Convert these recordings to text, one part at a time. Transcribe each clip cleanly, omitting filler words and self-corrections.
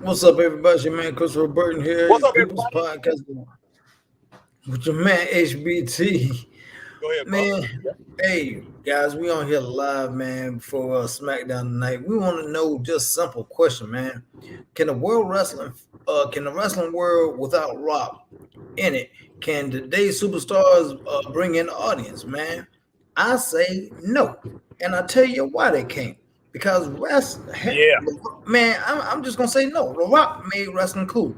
What's up, everybody? It's your man Christopher Burton here, What's your up, People's everybody? Podcast with your man HBT. Go ahead, bro. Man, hey guys, we on here live, man, for SmackDown tonight. We want to know just simple question, man. Can the can the wrestling world without Rock in it, can today's superstars bring in the audience, man? I say no, and I tell you why they can't. Because Yeah. man, I'm just gonna say no. The Rock made wrestling cool.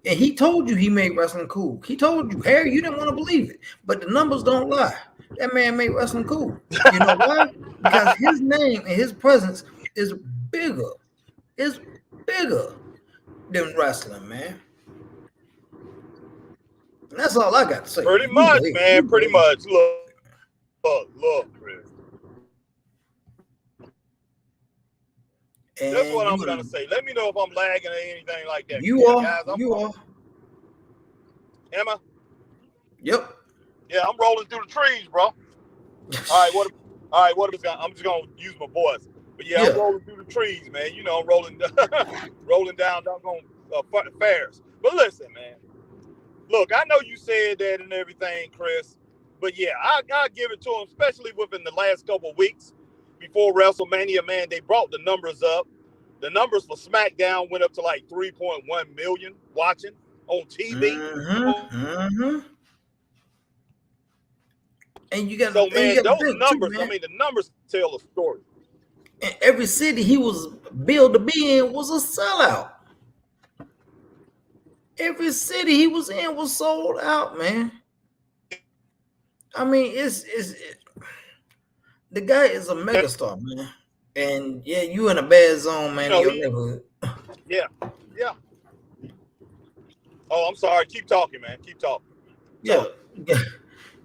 And he told you he made wrestling cool. He told you, Harry, you didn't want to believe it. But the numbers don't lie. That man made wrestling cool. You know why? Because his name and his presence is bigger. It's bigger than wrestling, man. And that's all I got to say, Pretty man. You go much, ahead. man. Pretty much. Look, Chris. That's And what you I'm gonna gonna say. Let me know if I'm lagging or anything like that. you Yeah, are guys. you are. Am I? Yep. Yeah, I'm rolling through the trees, bro. All right, what? All right, what is? I'm just gonna use my voice. But yeah, I'm Yeah. rolling through the trees, man. You know, I'm rolling, rolling down doggone fairs. But listen, man. Look, I know you said that and everything, Chris. But yeah, I give it to him, especially within the last couple of weeks before WrestleMania, man. They brought the numbers up. The numbers for SmackDown went up to like 3.1 million watching on TV. Mm-hmm. And So, you man, got to those think too, numbers, I man. mean, the numbers tell a story. And every city he was billed to be in was a sellout. Every city he was in was sold out, man. I mean, the guy is a megastar, man. And yeah, you in a bad zone, You man, in know, your neighborhood. yeah, yeah. Oh, I'm sorry. Keep talking, man. Keep talking. Yeah, Talk.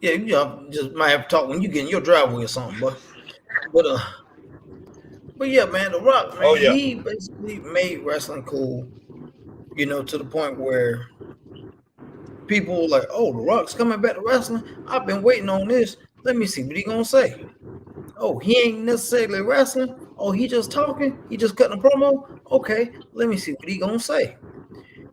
yeah, just might have to talk when you get in your driveway or something, but uh, but yeah, man, The Rock, Oh, man, yeah. he basically made wrestling cool, to the point where people were like, "Oh, The Rock's coming back to wrestling. I've been waiting on this. Let me see what he gonna say." Oh, he ain't necessarily wrestling. Oh, he just talking. He just cutting a promo. Okay, let me see what he gonna say.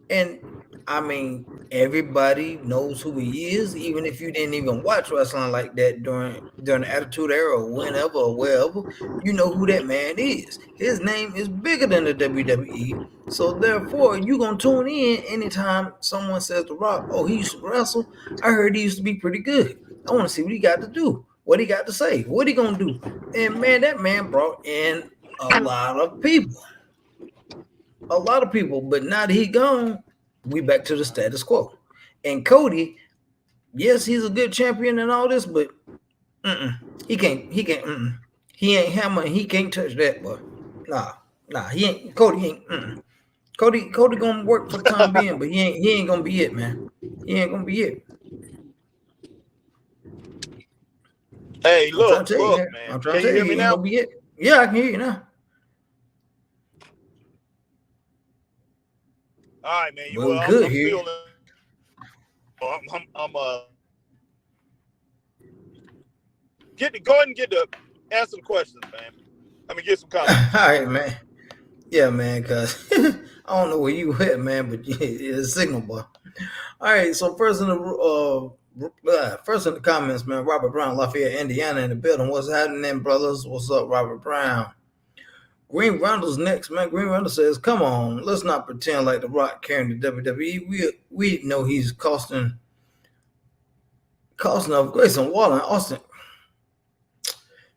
And I mean, everybody knows who he is, even if you didn't even watch wrestling like that during the Attitude Era or whenever or wherever. You know who that man is. His name is bigger than the WWE. So therefore, you gonna tune in anytime someone says The Rock, oh, he used to wrestle. I heard he used to be pretty good. I want to see what he got to do, what he got to say, what he gonna do. And man, that man brought in a lot of people. A lot of people, but now that he gone, we back to the status quo. And Cody, yes, he's a good champion and all this, but he can't, he ain't hammer, he can't touch that, boy. Nah, he ain't. Cody ain't. Cody gonna work for the time being, but he ain't gonna be it, man. He ain't gonna be it. Hey, I'm trying look, to tell you, look, man. man. I'm trying Can to you tell you, hear he me ain't now? gonna be it. Yeah, I can hear you now. All right, man. You Well, we well, could I'm hear you. still in. Go ahead and get the answer the questions, man. Let me get some All comments. right, man. Yeah, man, cause I don't know where you at, man, but yeah, it's a signal, boy. All right, so first in the comments, man, Robert Brown, Lafayette, Indiana, in the building. What's happening, brothers? What's up, Robert Brown? Green Randall's next, man. Green Randall says, "Come on, let's not pretend like The Rock carrying the WWE. We know he's costing of Grayson Waller and Austin.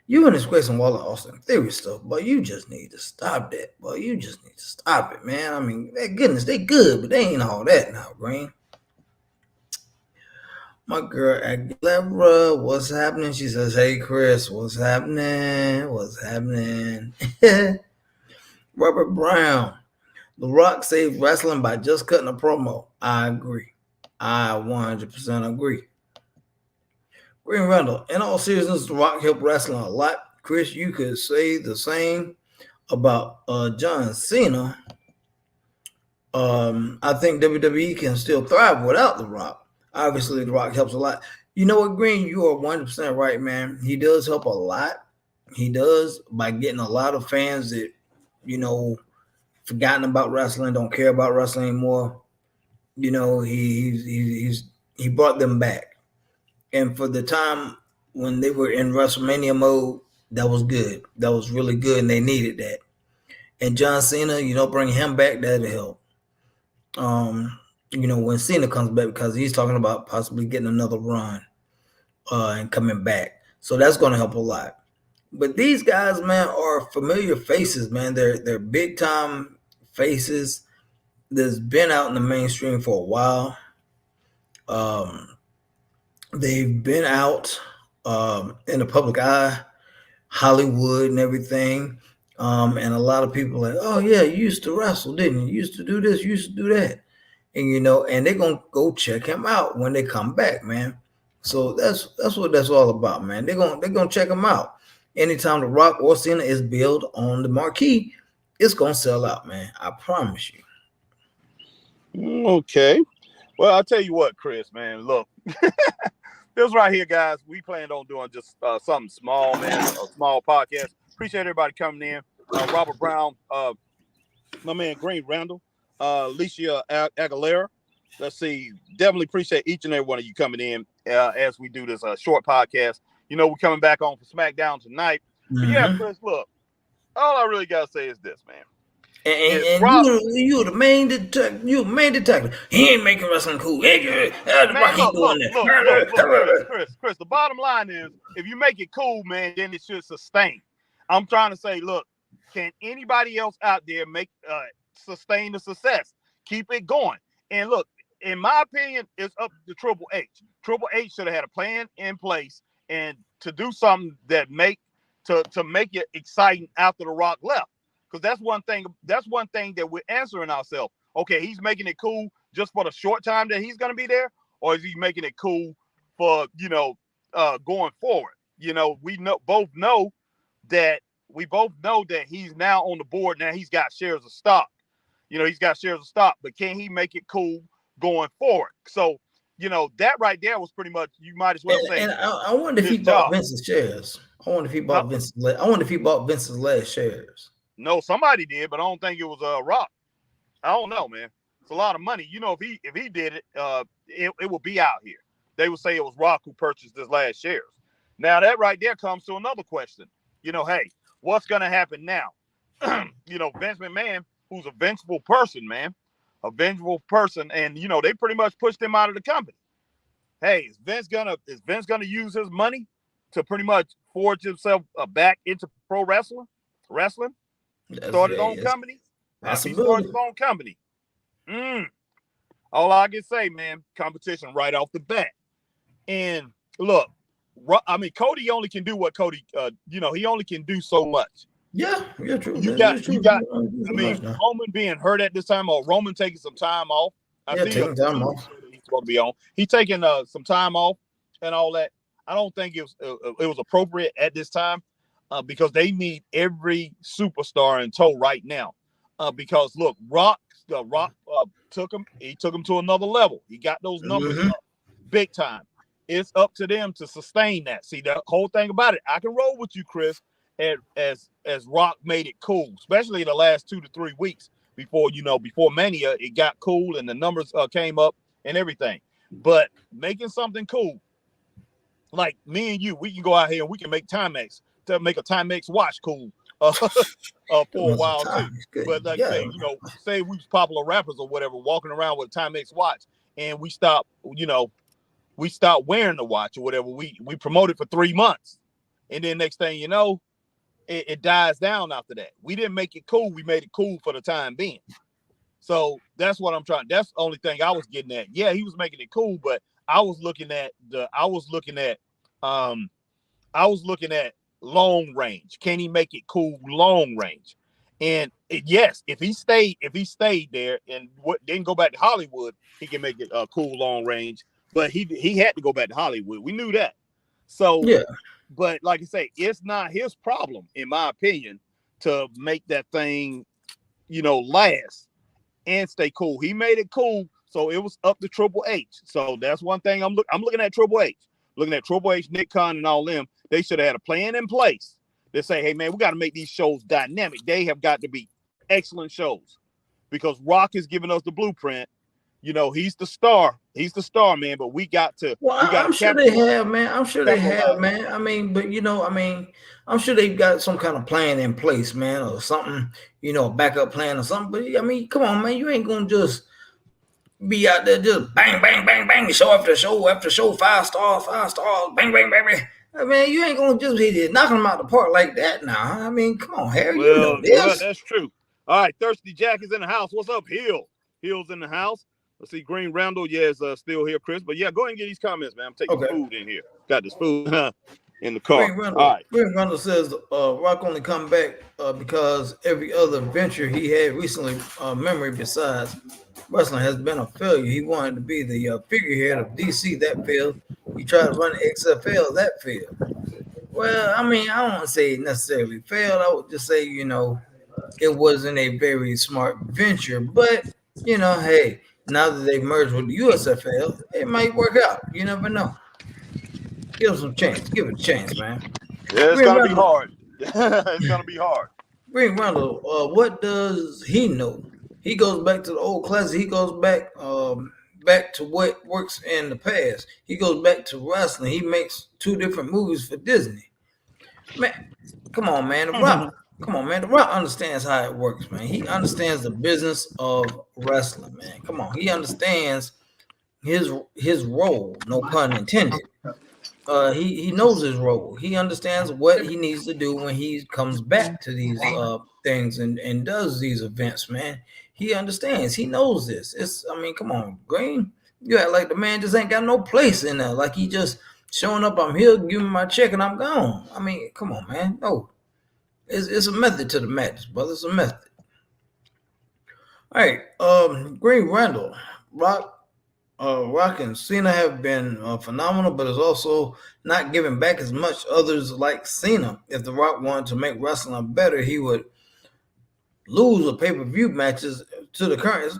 You and this Grayson Waller Austin Theory stuff, but you just need to stop that, boy. You just need to stop it, man. I mean, goodness, they good, but they ain't all that now, Green." My girl Aguilera, what's happening? She says, "Hey Chris, what's happening? What's happening?" Robert Brown, The Rock saved wrestling by just cutting a promo. I agree. I 100% agree. Green Randall, in all seriousness, The Rock helped wrestling a lot. Chris, you could say the same about John Cena. I think WWE can still thrive without The Rock. Obviously, The Rock helps a lot. You know what, Green? You are 100% right, man. He does help a lot. He does by getting a lot of fans that, you know, forgotten about wrestling, don't care about wrestling anymore. You know, he brought them back, and for the time when they were in WrestleMania mode, that was good. That was really good, and they needed that. And John Cena, bring him back, that'll help. When Cena comes back, because he's talking about possibly getting another run and coming back. So that's going to help a lot. But these guys, man, are familiar faces, man. They're big time faces that's been out in the mainstream for a while. They've been out in the public eye, Hollywood and everything. And a lot of people are like, oh yeah, you used to wrestle, didn't you? You used to do this, you used to do that. And and they're gonna go check him out when they come back, man. So that's what that's all about, man. They're gonna check him out. Anytime The Rock or Cena is billed on the marquee, it's gonna sell out, man. I promise you. Okay. Well, I'll tell you what, Chris, man. Look, this right here, guys, we planned on doing just something small, man, a small podcast. Appreciate everybody coming in. Robert Brown, my man Green Randall, Alicia Aguilera. Let's see. Definitely appreciate each and every one of you coming in as we do this short podcast. We're coming back on for SmackDown tonight. Mm-hmm. But yeah, Chris, look, all I really got to say is this, man. And you the main detective. You main detective. He ain't making wrestling cool. Chris, the bottom line is, if you make it cool, man, then it should sustain. I'm trying to say, look, can anybody else out there sustain the success? Keep it going. And look, in my opinion, it's up to Triple H. Triple H should have had a plan in place and to do something that make it exciting after The Rock left. Because that's one thing that we're answering ourselves. Okay, he's making it cool just for the short time that he's going to be there, or is he making it cool for going forward? We both know that he's now on the board. Now he's got shares of stock. But can he make it cool going forward? So that right there was pretty much, you might as well say. And I wonder if he bought Vince's shares. I wonder if he bought Vince's last shares. No, somebody did, but I don't think it was Rock. I don't know, man. It's a lot of money. If he did it, it would be out here. They would say it was Rock who purchased his last shares. Now that right there comes to another question. Hey, what's gonna happen now? Vince McMahon, who's a vengeful person, man, and they pretty much pushed him out of the company. Hey, is Vince gonna use his money to pretty much forge himself back into pro wrestling? Started his own company. He started his own company. All I can say, man, competition right off the bat. And look, Cody only can do what Cody, he only can do so much. Yeah, true. You got. Roman being hurt at this time, or Roman taking some time off. Taking time off. He's supposed to be on. He's taking some time off and all that. I don't think it was appropriate at this time. Because they need every superstar in tow right now. Because look, Rock took him to another level. He got those numbers up big time. It's up to them to sustain that. See, the whole thing about it, I can roll with you, Chris, as Rock made it cool, especially the last 2 to 3 weeks before Mania. It got cool and the numbers came up and everything. But making something cool, like me and you, we can go out here and we can make Timex. To make a Timex watch cool for a while too. But like say we was popular rappers or whatever, walking around with a Timex watch, and we stop wearing the watch or whatever. We promote it for 3 months, and then next thing you know, it dies down after that. We didn't make it cool. We made it cool for the time being. So that's what I'm trying. That's the only thing I was getting at. Yeah, he was making it cool, but I was looking at long range. Can he make it cool long range? And yes, if he stayed there and didn't go back to Hollywood, he can make it cool long range. But he had to go back to Hollywood. We knew that. So yeah. But like I say, it's not his problem, in my opinion, to make that thing, last and stay cool. He made it cool, so it was up to Triple H. So that's one thing I'm looking at Triple H. Looking at Triple H, Nick Khan, and all them, they should have had a plan in place. They say, hey, man, we got to make these shows dynamic. They have got to be excellent shows because Rock is giving us the blueprint. You know, he's the star. He's the star, man. But we got to. Well, We got I'm to sure they have, man. I'm sure they have, capitalize. man. I mean, but I'm sure they've got some kind of plan in place, man, or something, a backup plan or something. But I mean, come on, man. You ain't gonna just be out there just bang, bang, bang, bang, show after show after show, 5 stars, bang, bang, bang, bang. I mean, you ain't gonna just be knocking them out the park like that now. I mean, come on, Harry, you know this. Well, that's true. All right, Thirsty Jack is in the house. What's up, Hill? Hill's in the house. Let's see, Green Randall, is still here, Chris. But yeah, go ahead and get these comments, man. I'm taking food in here. Got this food in the car. All right. Green Randall says Rock only come back because every other venture he had recently, memory besides wrestling, has been a failure. He wanted to be the figurehead of DC. That failed. He tried to run the XFL. That failed. Well, I mean, I don't want to say it necessarily failed. I would just say, it wasn't a very smart venture. But, hey, now that they've merged with the USFL, it might work out. You never know. Give it some chance. Give it a chance, man. Yeah, it's going to be hard. It's going to be hard. Green Randall, what does he know? He goes back to the old classic. He goes back to what works in the past. He goes back to wrestling. He makes 2 different movies for Disney. Man, come on, man. The Rock. Come on, man. The Rock understands how it works, man. He understands the business of wrestling, man. Come on. He understands his role, no pun intended. He knows his role. He understands what he needs to do when he comes back to these things and does these events, man. He understands. He knows this. Come on, Green. You act like the man just ain't got no place in there. Like he just showing up, I'm here, give me my check, and I'm gone. I mean, come on, man. No. It's a method to the madness, brother. It's a method. All right. Green Randall. Rock and Cena have been phenomenal, but it's also not giving back as much others like Cena. If The Rock wanted to make wrestling better, he would lose the pay-per-view matches to the current.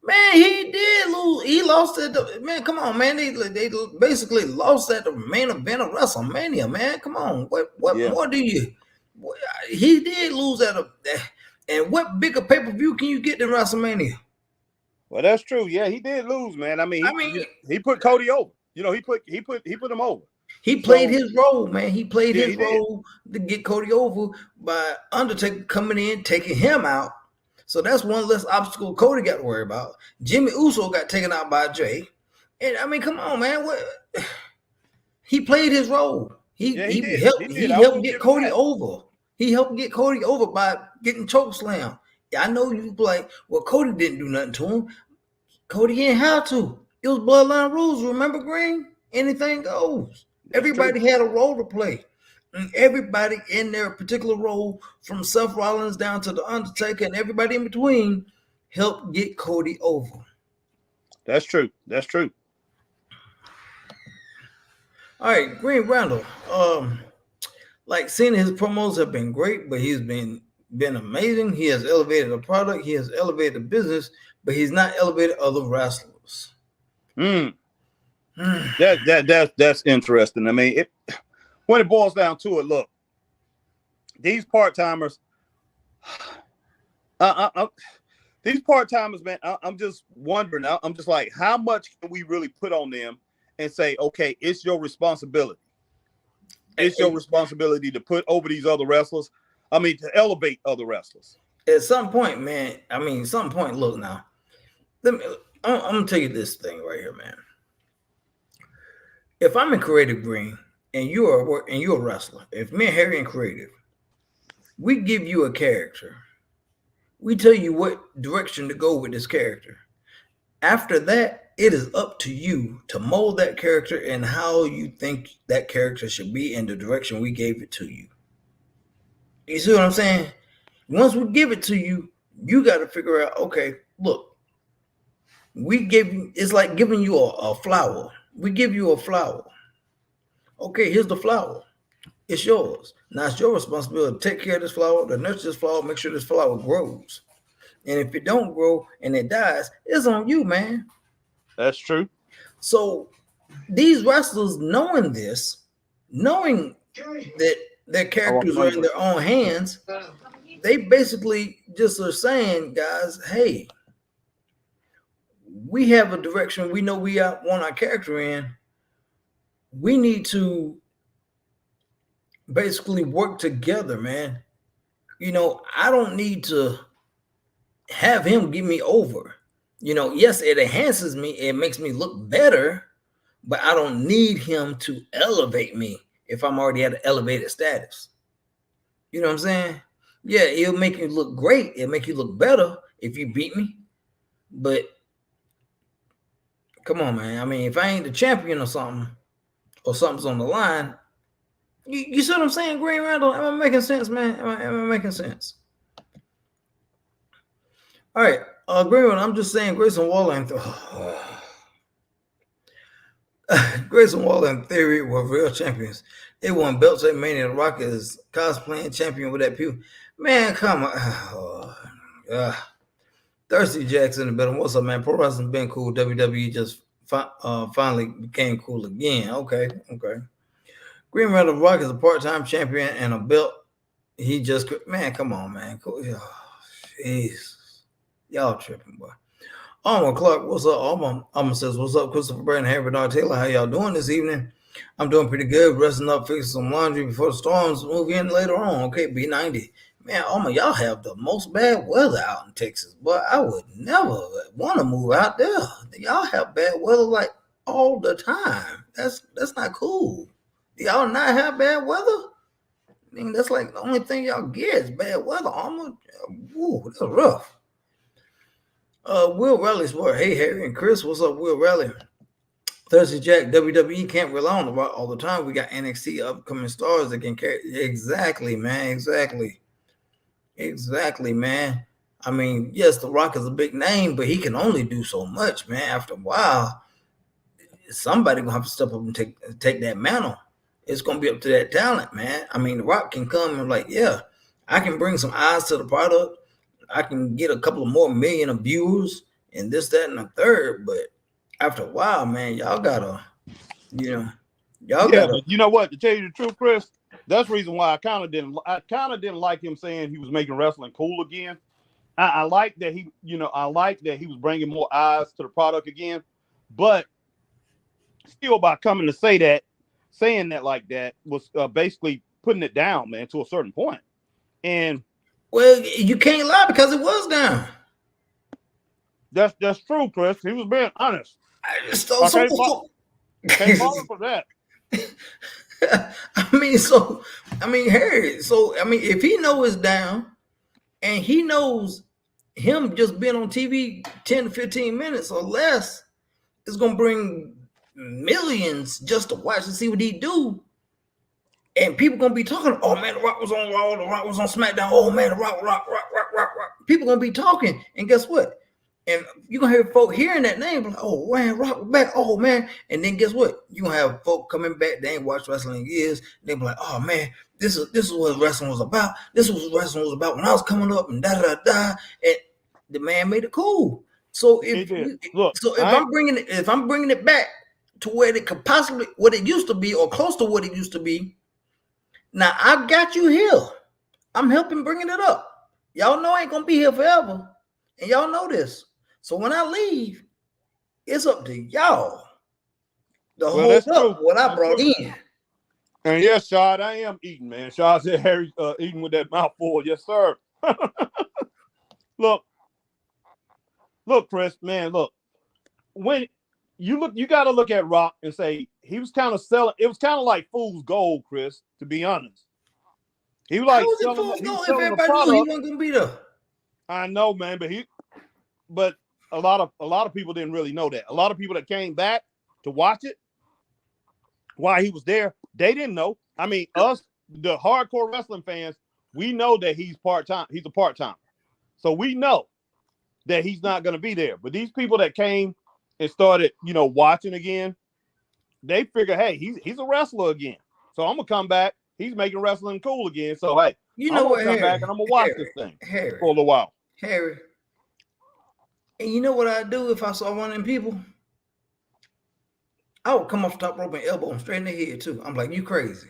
Man, he did lose. He lost it. Man, come on, man. They basically lost at the main event of WrestleMania, man. Come on. What more do you? He did lose and what bigger pay-per-view can you get than WrestleMania? Well, that's true. Yeah, he did lose, man. He put Cody over. He put him over. He played his role, man. He played his role to get Cody over by Undertaker coming in, taking him out. So that's one less obstacle Cody got to worry about. Jimmy Uso got taken out by Jay. And come on, man. He played his role. He helped get Cody over. He helped get Cody over by getting chokeslam. I know you like, well, Cody didn't do nothing to him. Cody didn't have to. It was bloodline rules. Remember, Green? Anything goes. Everybody had a role to play. And everybody in their particular role, from Seth Rollins down to The Undertaker and everybody in between, helped get Cody over. That's true. That's true. All right, Green Randall. Like Cena, his promos have been great, but he's been amazing. He has elevated the product. He has elevated the business, but he's not elevated other wrestlers. That's interesting. I mean, when it boils down to it, look, these part-timers, these part-timers, man, I'm just wondering. I'm just like, how much can we really put on them and say, okay, it's your responsibility. It's your responsibility to put over these other wrestlers. I mean, to elevate other wrestlers. At some point, man. Look now. I'm gonna tell you this thing right here, man. If I'm in creative, Green, and you're a wrestler, if me and Harry in creative, we give you a character. We tell you what direction to go with this character. After that, it is up to you to mold that character and how you think that character should be in the direction we gave it to you. You see what I'm saying? Once we give it to you, you got to figure out, okay, look, it's like giving you a flower. We give you a flower. Okay, here's the flower. It's yours. Now it's your responsibility to take care of this flower, to nurture this flower, make sure this flower grows. And if it don't grow and it dies, it's on you, man. That's true. So these wrestlers knowing this, knowing that their characters are in their own hands, they basically just are saying, guys, hey, we have a direction we know we want our character in. We need to basically work together, man. I don't need to have him get me over. Yes, it enhances me, it makes me look better, but I don't need him to elevate me if I'm already at an elevated status. You know what I'm saying? Yeah, it'll make you look great. It'll make you look better if you beat me. But come on, man. I mean, if I ain't the champion or something's on the line, you see what I'm saying, Green Randall? Am I making sense, man? Am I making sense? All right, Green Randall, I'm just saying Grayson Waller and Grayson Waller and Theory were real champions. They won belts at Mania. The Rock is cosplaying champion with that pew. Man, come on. Thirsty Jackson in the building. What's up, man? Pro wrestling been cool. WWE just finally became cool again. Okay. Green Metal Rock is a part-time champion and a belt. He just, man, come on, man. Cool. Jeez. Y'all tripping, boy. Alma Clark, what's up? Alma says, what's up, Christopher Brandon, Harry Bernard Taylor? How y'all doing this evening? I'm doing pretty good. Resting up, fixing some laundry before the storms move in later on. Okay, B90. Man, Alma, y'all have the most bad weather out in Texas. But I would never want to move out there. Y'all have bad weather like all the time. That's not cool. Y'all not have bad weather? I mean, that's like the only thing y'all get is bad weather. Alma, ooh, that's rough. Will Raleigh Sport. Hey, Harry and Chris. What's up, Will Raleigh? Thursday Jack. WWE can't rely on the Rock all the time. We got NXT upcoming stars that can carry. Exactly, man. Exactly, man. I mean, yes, The Rock is a big name, but he can only do so much, man. After a while, somebody gonna have to step up and take that mantle. It's gonna be up to that talent, man. I mean, The Rock can come and like, yeah, I can bring some eyes to the product. I can get a couple of more million of viewers and this, that, and the third. But after a while, man, y'all gotta, But you know what? To tell you the truth, Chris, that's the reason why I kind of didn't like him saying he was making wrestling cool again. I like that he was bringing more eyes to the product again, but still by coming to saying that like that was basically putting it down, man, to a certain point. And well, you can't lie because it was down. That's true, Chris. He was being honest. I just can't follow for that. Harry. If he knows it's down, and he knows him just being on TV 10 to 15 minutes or less is gonna bring millions just to watch and see what he do. And people gonna be talking, oh man, The Rock was on Raw, The Rock was on SmackDown, oh man, The Rock. People gonna be talking, and guess what? And you're gonna hear folk hearing that name, like, oh man, Rock back, oh man. And then guess what? You're gonna have folk coming back, they ain't watched wrestling in years, they be like, oh man, this is what wrestling was about. This was what wrestling was about when I was coming up, and da. And the man made it cool. So if I'm bringing it back to where it could possibly what it used to be, or close to what it used to be. Now, I got you here. I'm helping bringing it up. Y'all know I ain't going to be here forever. And y'all know this. So when I leave, it's up to y'all to hold up what I brought in. And yes, Shad, I am eating, man. Shad said Harry eating with that mouthful. Yes, sir. Look, Chris, man, look. When you got to look at Rock and say he was kind of selling. It was kind of like fool's gold, Chris. To be honest, he was like selling if everybody knew he wasn't gonna be there. I know, man, but a lot of people didn't really know that. A lot of people that came back to watch it while he was there, they didn't know. I mean, us, the hardcore wrestling fans, we know that he's part-time. He's a part-timer, so we know that he's not going to be there. But these people that came and started, watching again, they figure, hey, he's a wrestler again. So I'm gonna come back. He's making wrestling cool again. So hey, I'm gonna come back and I'm gonna watch this thing for a little while. Harry, and you know what I'd do if I saw one of them people? I would come off the top rope and elbow him straight in the head too. I'm like, you crazy?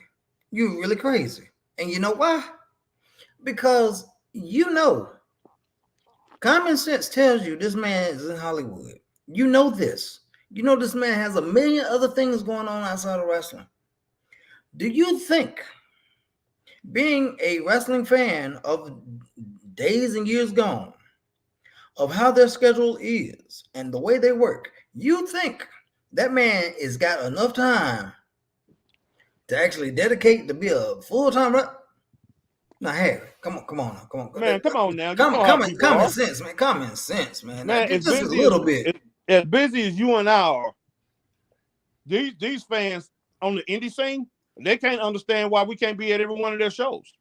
You really crazy? And you know why? Because You know, common sense tells you this man is in Hollywood. You know this. You know this man has a million other things going on outside of wrestling. Do you think being a wrestling fan of days and years gone, of how their schedule is and the way they work, you think that man has got enough time to actually dedicate to be a full-time rep? Now, Harry, come on, Man, come on now. You know how people common are. sense, man. Common sense, man. Man, Just a little bit. As busy as you and I are, these fans on the indie scene, they can't understand why we can't be at every one of their shows.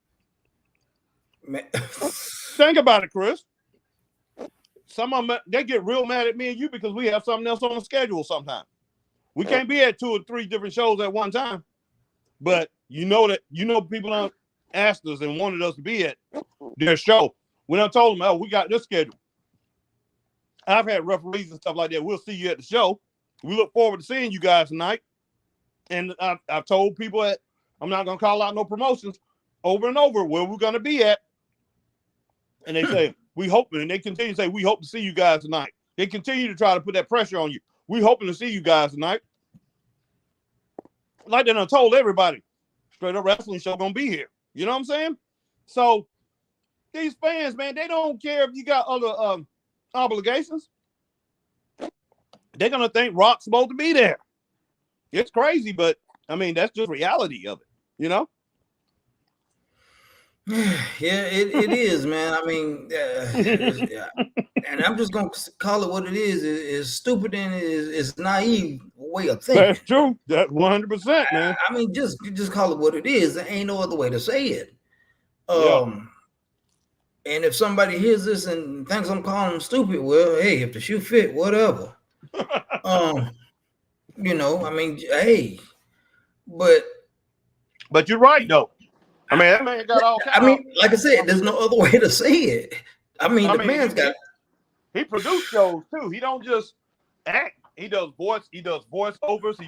Man. Think about it, Chris. Some of them, they get real mad at me and you because we have something else on the schedule sometimes. We can't be at 2 or 3 different shows at one time. But people don't asked us and wanted us to be at their show. When I told them, oh, we got this schedule. I've had referees and stuff like that. We'll see you at the show. We look forward to seeing you guys tonight. And I've told people that I'm not going to call out no promotions over and over where we're going to be at. And they say, we hope, and they continue to say, we hope to see you guys tonight. They continue to try to put that pressure on you. We hoping to see you guys tonight. Like they done told everybody, Straight Up Wrestling Show going to be here. You know what I'm saying? So these fans, man, they don't care if you got other obligations. They're going to think Rock's supposed to be there. It's crazy, but, I mean, that's just reality of it, you know? Yeah, it is, man. I mean, and I'm just going to call it what it is. It's stupid and it's naive way of thinking. That's true. That's 100%, man. I mean, just call it what it is. There ain't no other way to say it. And if somebody hears this and thinks I'm calling them stupid, well, hey, if the shoe fit, whatever. You know, I mean, hey, but you're right though. I mean, that man got all. I mean, like I said, there's no other way to say it. I mean, the man's got. He produced shows too. He don't just act. He does voice. He does voiceovers.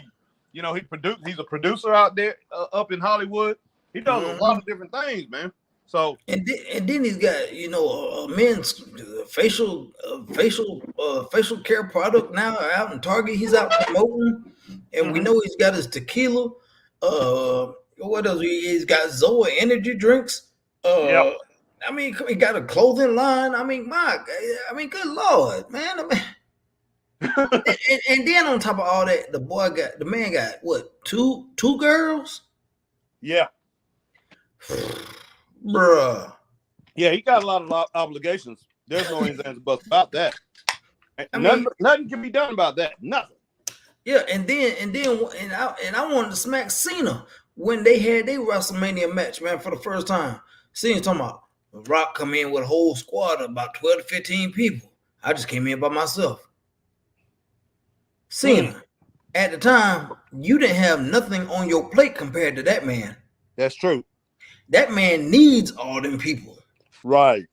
He's a producer out there up in Hollywood. He does a lot of different things, man. So and then he's got a men's facial care product now out in Target. He's out promoting, and we know he's got his tequila. What else? He's got Zoa energy drinks. I mean, he got a clothing line. I mean, good Lord, man. I mean, and then on top of all that, the man got what? Two girls? Yeah. Bruh. Yeah, he got a lot of obligations. There's no ifs, ands, or buts about that. Nothing can be done about that. Nothing. Yeah, and I wanted to smack Cena when they had their WrestleMania match, man, for the first time. Cena talking about Rock come in with a whole squad of about 12 to 15 people. I just came in by myself. Cena, at the time, you didn't have nothing on your plate compared to that man. That's true. That man needs all them people. Right.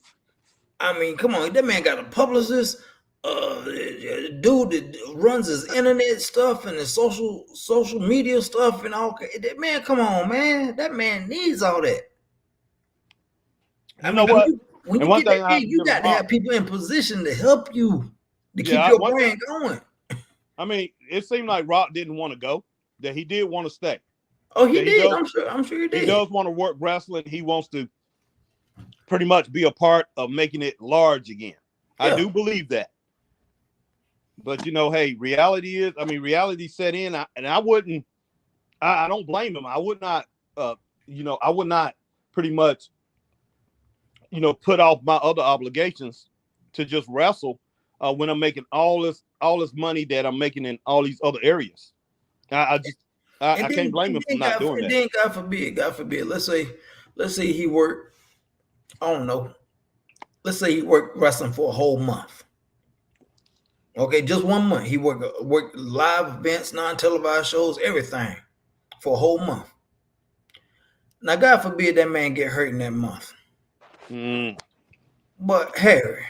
I mean, come on. That man got a publicist, dude that runs his internet stuff and his social media stuff and all. That man, come on, man. That man needs all that. I know what? When you get that, you got to have people in position to help you to keep your brand going. I mean, it seemed like Rock didn't want to go. That he did want to stay. Oh, he did. I'm sure he did. He does want to work wrestling. He wants to pretty much be a part of making it large again. Yeah. I do believe that. But hey, reality set in, and I don't blame him. I would not, I would not pretty much, put off my other obligations to just wrestle when I'm making all this money that I'm making in all these other areas. I can't blame him for not doing that. And then God forbid, let's say he worked, I don't know, let's say he worked wrestling for a whole month. Okay, just 1 month. He worked live events, non-televised shows, everything for a whole month. Now, God forbid that man get hurt in that month. But Harry.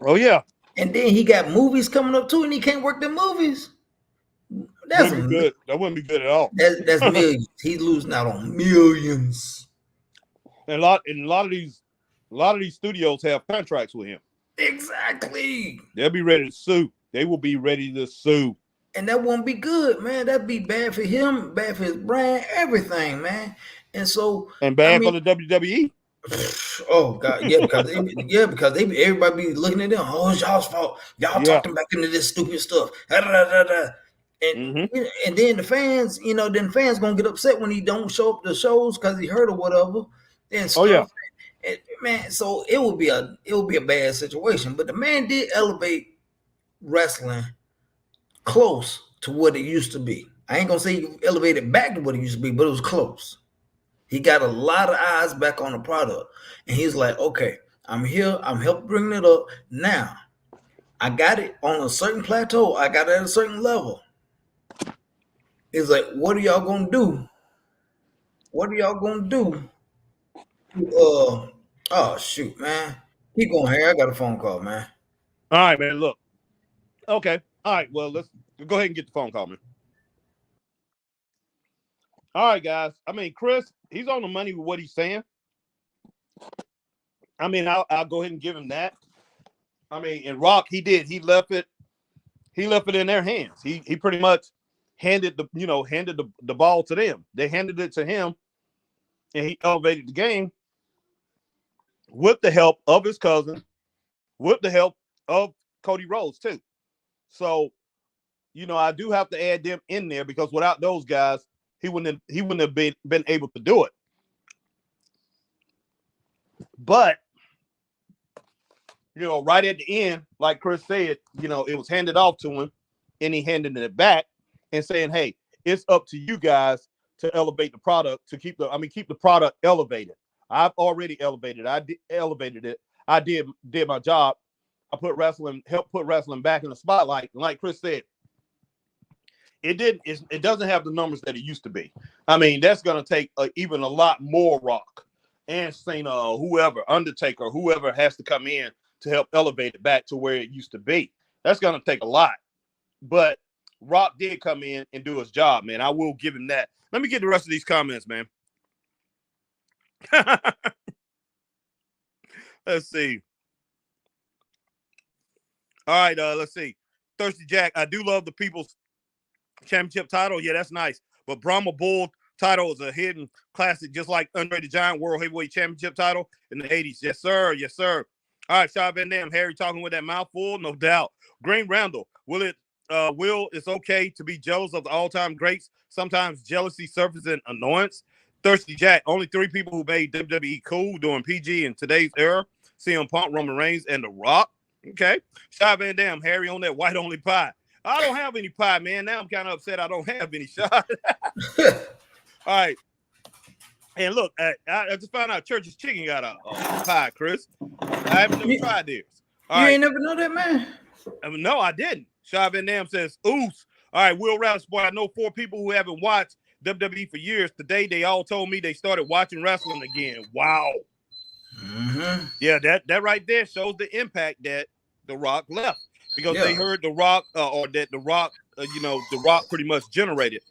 Oh, yeah. And then he got movies coming up too, and he can't work the movies. That wouldn't be good at all. That's millions. He's losing out on millions. And a lot of these A lot of these studios have contracts with him. Exactly. They'll be ready to sue. They will be ready to sue. And that won't be good, man. That'd be bad for him, bad for his brand, everything, man. And so, And bad for the WWE. Oh God, yeah, because everybody be looking at them. Oh, it's y'all's fault. Y'all talked them back into this stupid stuff. And and then the fans, then fans gonna get upset when he don't show up to shows because he hurt or whatever. And stuff. And, man, so it would be a bad situation. But the man did elevate wrestling close to what it used to be. I ain't gonna say he elevated back to what it used to be, but it was close. He got a lot of eyes back on the product. And he's like, okay, I'm here. I'm helping bring it up. Now, I got it on a certain plateau. I got it at a certain level. It's like, what are y'all going to do? What are y'all going to do? Oh, shoot, man. Keep going here. I got a phone call, man. All right, man. Look. Okay. All right. Well, let's go ahead and get the phone call, man. All right, guys. I mean, Chris, he's on the money with what he's saying. I mean, I'll go ahead and give him that. I mean, and Rock, he left it in their hands. He pretty much handed the ball to them. They handed it to him, and he elevated the game with the help of his cousin, with the help of Cody Rhodes too. So, I do have to add them in there because without those guys, he wouldn't have been able to do it. But, right at the end, like Chris said, it was handed off to him and he handed it back and saying, hey, it's up to you guys to elevate the product, to keep the product elevated. I've already elevated. Elevated it. I did my job. I helped put wrestling back in the spotlight. And like Chris said, it doesn't have the numbers that it used to be. I mean, that's going to take even a lot more Rock and Cena, whoever, Undertaker, whoever has to come in to help elevate it back to where it used to be. That's going to take a lot. But Rock did come in and do his job, man. I will give him that. Let me get the rest of these comments, man. Let's see. All right, let's see. Thirsty Jack, I do love the People's Championship title. Yeah, that's nice. But Brahma Bull title is a hidden classic, just like Andre the Giant World Heavyweight Championship title in the 80s. Yes, sir. Yes, sir. All right, Shah Van Dam, Harry talking with that mouthful, no doubt. Green Randall, it's okay to be jealous of the all-time greats. Sometimes jealousy surfaces an annoyance. Thirsty Jack, only 3 people who made WWE cool during PG in today's era: CM Punk, Roman Reigns, and The Rock. Okay. Shah Van Dam, Harry on that white only pie. I don't have any pie, man. Now I'm kind of upset I don't have any shot. All right. And look, I just found out Church's Chicken got a pie, Chris. I haven't never tried this. You ain't never know that, man? No, I didn't. Shah Van Dam says, oos. All right, Will Rouse, boy, I know 4 people who haven't watched WWE for years. Today, they all told me they started watching wrestling again. Wow. Mm-hmm. Yeah, that right there shows the impact that The Rock left. Because they heard The Rock, or that The Rock, The Rock pretty much generated.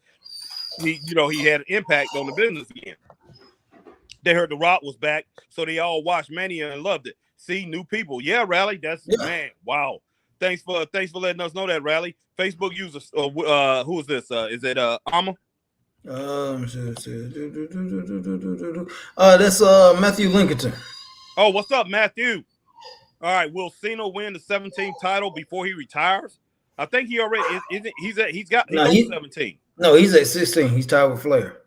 He had an impact on the business again. They heard The Rock was back, so they all watched Mania and loved it. See, new people. Yeah, Rally, man, wow. Thanks for letting us know that, Rally. Facebook users, who is this? Is it Alma? That's Matthew Lincoln. Oh, what's up, Matthew? All right, will Cena win the 17th title before he retires? I think he already he's 17. No, he's at 16. He's tied with Flair.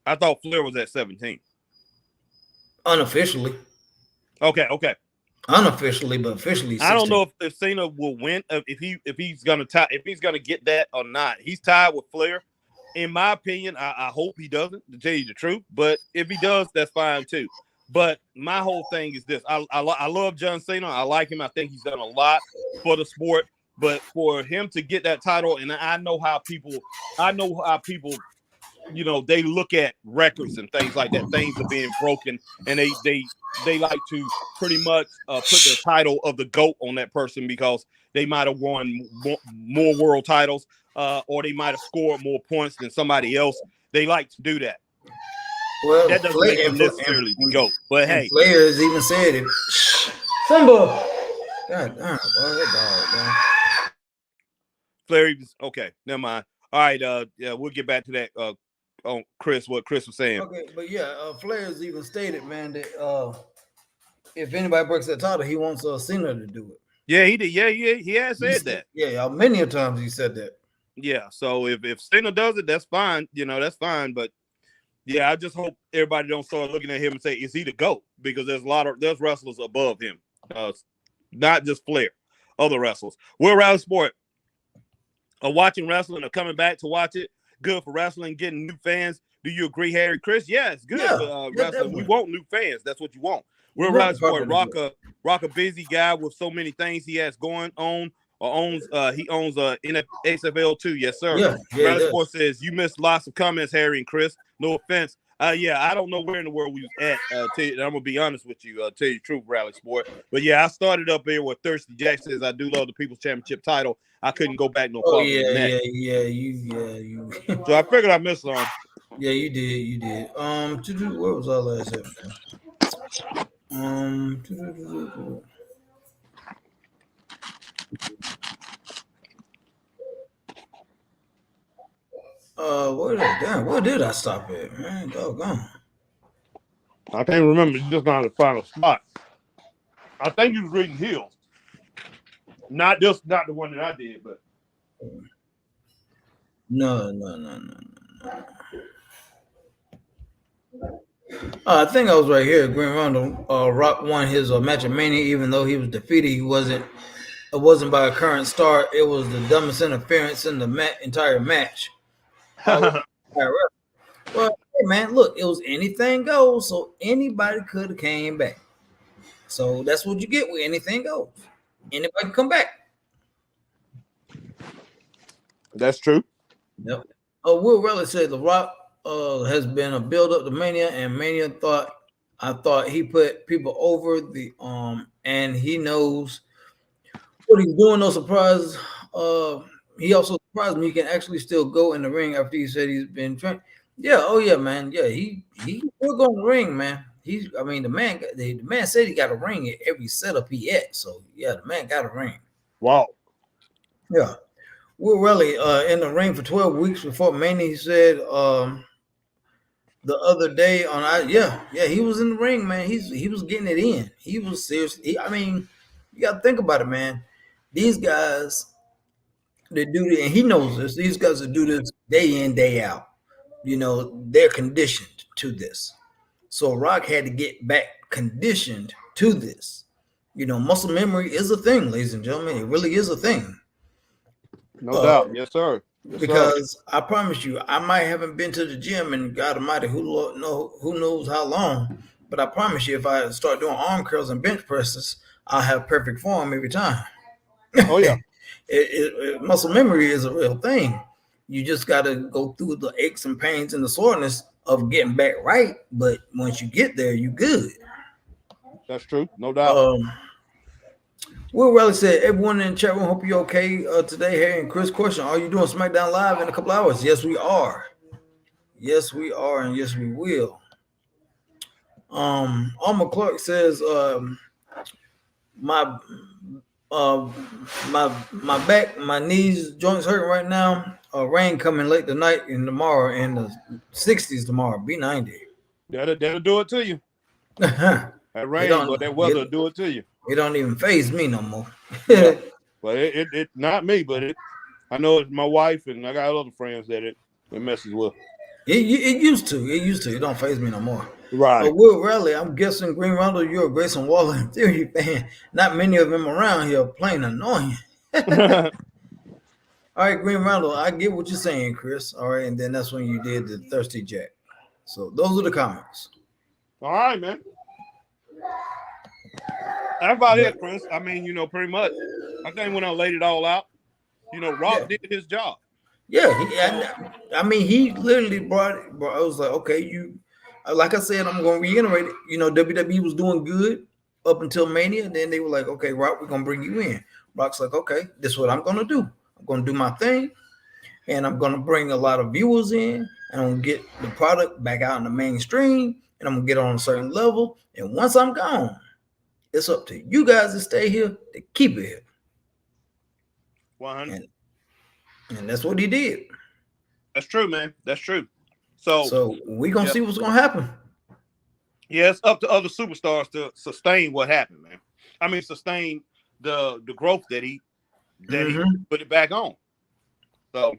I thought Flair was at 17. Unofficially. Okay. Unofficially, but officially 16. I don't know if Cena will win, if he's gonna get that or not. He's tied with Flair. In my opinion, I hope he doesn't, to tell you the truth. But if he does, that's fine too. But my whole thing is this: I love John Cena. I like him. I think he's done a lot for the sport. But for him to get that title, and I know how people, they look at records and things like that. Things are being broken, and they like to pretty much put the title of the GOAT on that person because they might have won more world titles, or they might have scored more points than somebody else. They like to do that. Well, that doesn't make him necessarily the GOAT. But hey, Flair has even said it. Simba. God damn, boy, that dog, man. Flair, okay, never mind. All right, yeah, we'll get back to that. On Chris, what Chris was saying. Okay, but yeah, Flair has even stated, man, that if anybody breaks that title, he wants Cena to do it. Yeah, he did. Yeah, he has said that. Yeah, many a times he said that. Yeah, so if Cena does it, that's fine. That's fine. But yeah, I just hope everybody don't start looking at him and say, "Is he the GOAT?" Because there's wrestlers above him, not just Flair, other wrestlers. Will Rally Sport are watching wrestling or coming back to watch it. Good for wrestling, getting new fans. Do you agree, Harry? Chris? Yeah, it's good for wrestling. We want new fans. That's what you want. Will Rally Sport, Rock a busy guy with so many things he has going on or owns. He owns XFL too. Yes, sir. Yeah, Rally Sport says you missed lots of comments, Harry and Chris. No offense. Yeah, I don't know where in the world we was at. I'm gonna be honest with you. Tell you the truth, Rally Sport. But yeah, I started up here with Thirsty Jack says I do love the People's Championship title. I couldn't go back no farther than that. You. So I figured I missed some. Yeah, you did. Where was our last episode? Where did I stop at, man? Doggone. I can't remember. It's just not the final spot. I think you was reading Hills. Not the one that I did, but No. I think I was right here. Green Rondo. Rock won his match at Mania, even though he was defeated. It wasn't by a current star. It was the dumbest interference in the entire match. Well, hey man, look, it was anything goes, so anybody could have came back. So that's what you get with anything goes. Anybody can come back. That's true. Yep. Will Raleigh said The Rock has been a build up to Mania, and Mania I thought he put people over the and he knows what he's doing. No surprise. He also surprised me. He can actually still go in the ring after he said he's been trained. Yeah. Oh yeah, man. Yeah, he will go in the ring, man. The man said he got a ring at every setup he had. So yeah, the man got a ring. Wow. Yeah. Will Raleigh in the ring for 12 weeks before Mania. He said the other day he was in the ring, man. He was getting it in. He was serious. You gotta think about it, man. These guys that do it, and he knows this. These guys that do this day in, day out. They're conditioned to this. So Rock had to get back conditioned to this. Muscle memory is a thing, ladies and gentlemen. It really is a thing. No doubt. Yes, sir. Yes, because sir. I promise you, I might haven't been to the gym and God Almighty, who knows how long. But I promise you, if I start doing arm curls and bench presses, I'll have perfect form every time. Oh yeah. Muscle memory is a real thing. You just got to go through the aches and pains and the soreness of getting back right. But once you get there, you good. That's true. No doubt. Will Raleigh said, everyone in the chat room, hope you're okay today. Harry and Chris, question, are you doing SmackDown Live in a couple hours? Yes, we are. Yes, we are, and yes, we will. Alma Clark says, my back, my knees, joints hurting right now. Rain coming late tonight and tomorrow in the 60s tomorrow. Be 90. That'll do it to you. That rain, but that weather will do it to you. It don't even faze me no more. Yeah. But it not me, but I know it's my wife and I got other friends that it messes with. It used to. It don't faze me no more. Right. But Will Raleigh, I'm guessing Green Rondo, you're a Grayson Waller in theory fan. Not many of them around here plain annoying. All right, Green Rondo, I get what you're saying, Chris. All right, and then that's when you did the Thirsty Jack. So those are the comments. All right, man. That's about it, Chris. Pretty much. I think when I laid it all out, Rock did his job. Yeah, he literally brought it. I was like, okay, like I said, I'm going to reiterate it. WWE was doing good up until Mania. And then they were like, okay, Rock, we're going to bring you in. Rock's like, okay, this is what I'm going to do. I'm going to do my thing. And I'm going to bring a lot of viewers in. and I'm gonna get the product back out in the mainstream, and I'm gonna get on a certain level. And once I'm gone, it's up to you guys to stay here to keep it here. 100. And that's what he did. That's true, man. That's true. So we're gonna see what's gonna happen. Yeah, it's up to other superstars to sustain what happened, man. I mean, sustain the growth that he put it back on. So,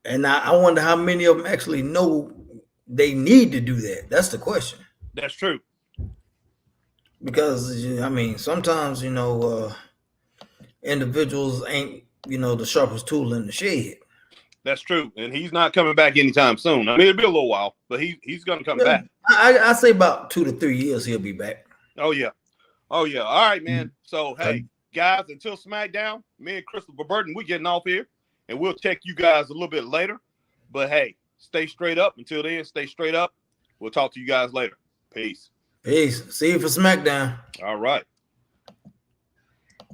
and I wonder how many of them actually know they need to do that. That's the question. That's true. Because I mean, sometimes individuals ain't the sharpest tool in the shed. That's true, and he's not coming back anytime soon. I mean, it'll be a little while, but he's going to come back. I say about 2 to 3 years he'll be back. Oh yeah. All right, man. So hey, guys, until SmackDown, me and Christopher Burton, we getting off here, and we'll check you guys a little bit later. But hey, stay straight up. Until then, stay straight up. We'll talk to you guys later. Peace. See you for SmackDown. All right.